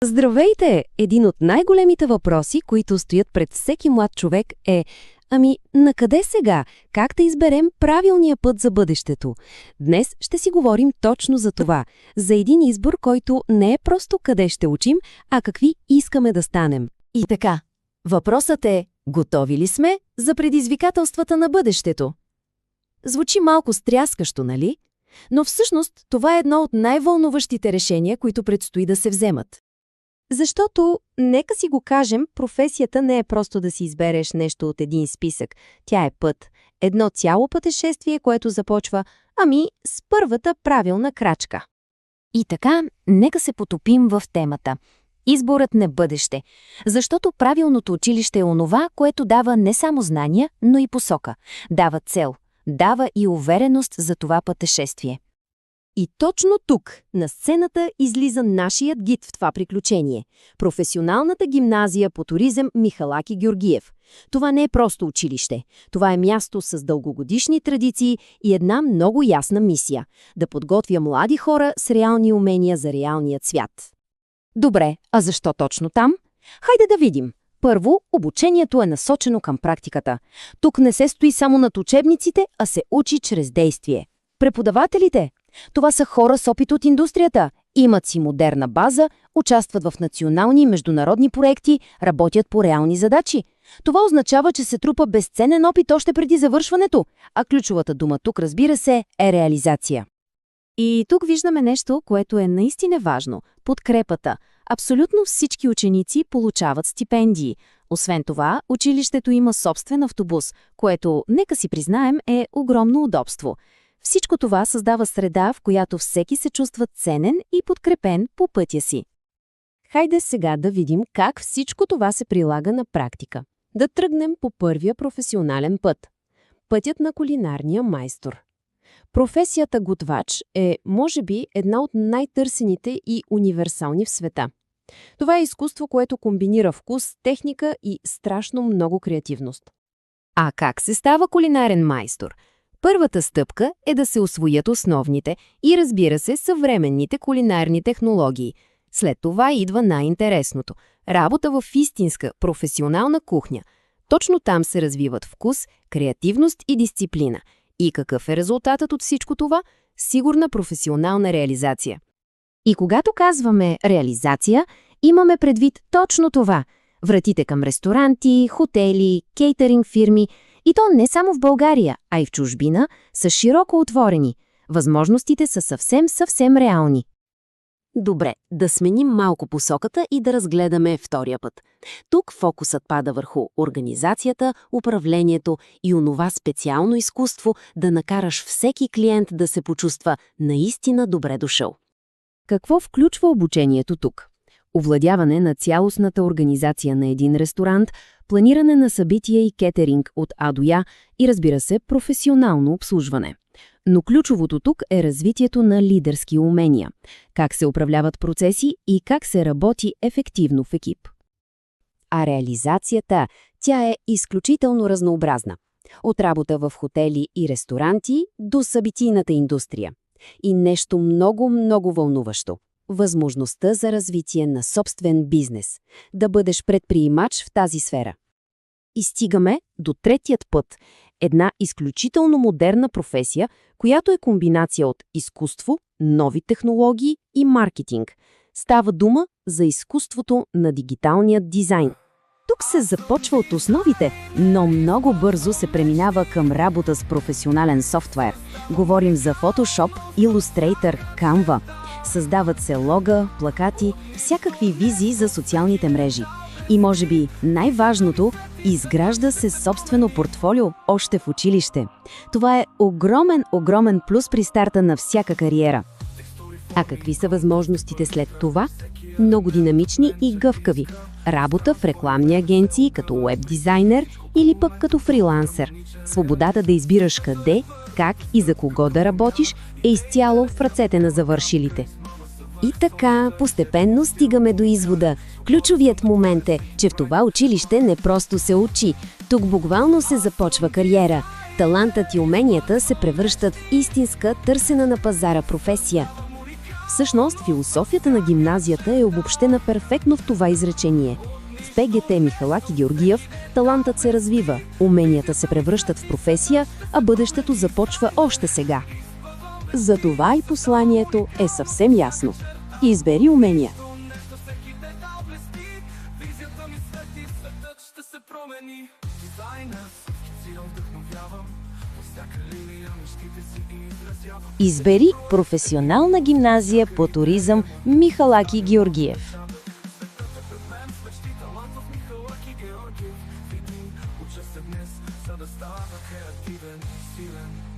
Здравейте! Един от най-големите въпроси, които стоят пред всеки млад човек е: на къде сега? Как да изберем правилния път за бъдещето? Днес ще си говорим точно за това. За един избор, който не е просто къде ще учим, а какви искаме да станем. И така, въпросът е: готови ли сме за предизвикателствата на бъдещето? Звучи малко стряскащо, нали? Но всъщност това е едно от най-вълнуващите решения, които предстои да се вземат. Защото, нека си го кажем, професията не е просто да си избереш нещо от един списък. Тя е път. Едно цяло пътешествие, което започва, с първата правилна крачка. И така, нека се потопим в темата. Изборът на бъдеще. Защото правилното училище е онова, което дава не само знания, но и посока. Дава цел. Дава и увереност за това пътешествие. И точно тук, на сцената, излиза нашият гид в това приключение – професионалната гимназия по туризъм Михалаки Георгиев. Това не е просто училище. Това е място с дългогодишни традиции и една много ясна мисия – да подготвя млади хора с реални умения за реалният свят. Добре, а защо точно там? Хайде да видим. Първо, обучението е насочено към практиката. Тук не се стои само над учебниците, а се учи чрез действие. Преподавателите – това са хора с опит от индустрията, имат си модерна база, участват в национални и международни проекти, работят по реални задачи. Това означава, че се трупа безценен опит още преди завършването, а ключовата дума тук, разбира се, е реализация. И тук виждаме нещо, което е наистина важно – подкрепата. Абсолютно всички ученици получават стипендии. Освен това, училището има собствен автобус, което, нека си признаем, е огромно удобство. Всичко това създава среда, в която всеки се чувства ценен и подкрепен по пътя си. Хайде сега да видим как всичко това се прилага на практика. Да тръгнем по първия професионален път. Пътят на кулинарния майстор. Професията готвач е, може би, една от най-търсените и универсални в света. Това е изкуство, което комбинира вкус, техника и страшно много креативност. А как се става кулинарен майстор? Първата стъпка е да се усвоят основните и, разбира се, съвременните кулинарни технологии. След това идва най-интересното – работа в истинска, професионална кухня. Точно там се развиват вкус, креативност и дисциплина. И какъв е резултатът от всичко това? Сигурна професионална реализация. И когато казваме реализация, имаме предвид точно това – вратите към ресторанти, хотели, кейтъринг фирми – и то не само в България, а и в чужбина, са широко отворени. Възможностите са съвсем реални. Добре, да сменим малко посоката и да разгледаме втория път. Тук фокусът пада върху организацията, управлението и онова специално изкуство да накараш всеки клиент да се почувства наистина добре дошъл. Какво включва обучението тук? Овладяване на цялостната организация на един ресторант, планиране на събития и кетеринг от А до Я и, разбира се, професионално обслужване. Но ключовото тук е развитието на лидерски умения, как се управляват процеси и как се работи ефективно в екип. А реализацията, тя е изключително разнообразна. От работа в хотели и ресторанти до събитийната индустрия. И нещо много вълнуващо. Възможността за развитие на собствен бизнес, да бъдеш предприемач в тази сфера. И стигаме до третият път – една изключително модерна професия, която е комбинация от изкуство, нови технологии и маркетинг. Става дума за изкуството на дигиталния дизайн. Тук се започва от основите, но много бързо се преминава към работа с професионален софтуер. Говорим за Photoshop, Illustrator, Canva. Създават се лога, плакати, всякакви визии за социалните мрежи. И може би най-важното – изгражда се собствено портфолио още в училище. Това е огромен плюс при старта на всяка кариера. А какви са възможностите след това? Много динамични и гъвкави. Работа в рекламни агенции като уеб-дизайнер или пък като фрилансер. Свободата да избираш къде, как и за кого да работиш е изцяло в ръцете на завършилите. И така, постепенно стигаме до извода. Ключовият момент е, че в това училище не просто се учи. Тук буквално се започва кариера. Талантът и уменията се превръщат в истинска, търсена на пазара професия. Всъщност, философията на гимназията е обобщена перфектно в това изречение. В ПГТ Михалаки Георгиев талантът се развива, уменията се превръщат в професия, а бъдещето започва още сега. Затова и посланието е съвсем ясно. Избери умения. Избери професионална гимназия по туризъм Михалаки Георгиев. Уча се днес, за да става креативен, силен.